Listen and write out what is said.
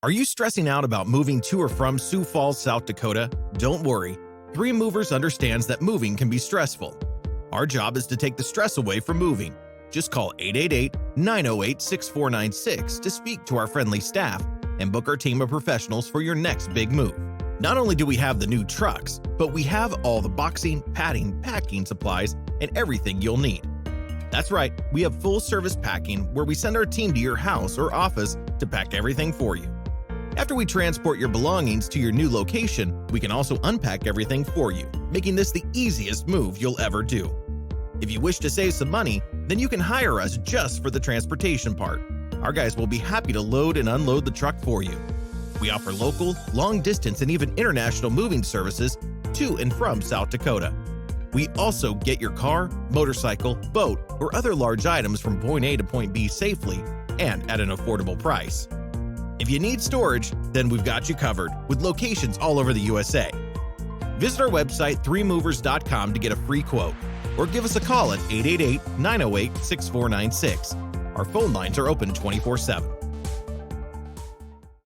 Are you stressing out about moving to or from Sioux Falls, South Dakota? Don't worry. 3 Movers understands that moving can be stressful. Our job is to take the stress away from moving. Just call 888-908-6496 to speak to our friendly staff and book our team of professionals for your next big move. Not only do we have the new trucks, but we have all the boxing, padding, packing supplies, and everything you'll need. That's right, we have full-service packing where we send our team to your house or office to pack everything for you. After we transport your belongings to your new location, we can also unpack everything for you, making this the easiest move you'll ever do. If you wish to save some money, then you can hire us just for the transportation part. Our guys will be happy to load and unload the truck for you. We offer local, long-distance, and even international moving services to and from South Dakota. We also get your car, motorcycle, boat, or other large items from point A to point B safely and at an affordable price. If you need storage, then we've got you covered with locations all over the USA. Visit our website 3movers.com to get a free quote or give us a call at 888-908-6496. Our phone lines are open 24/7.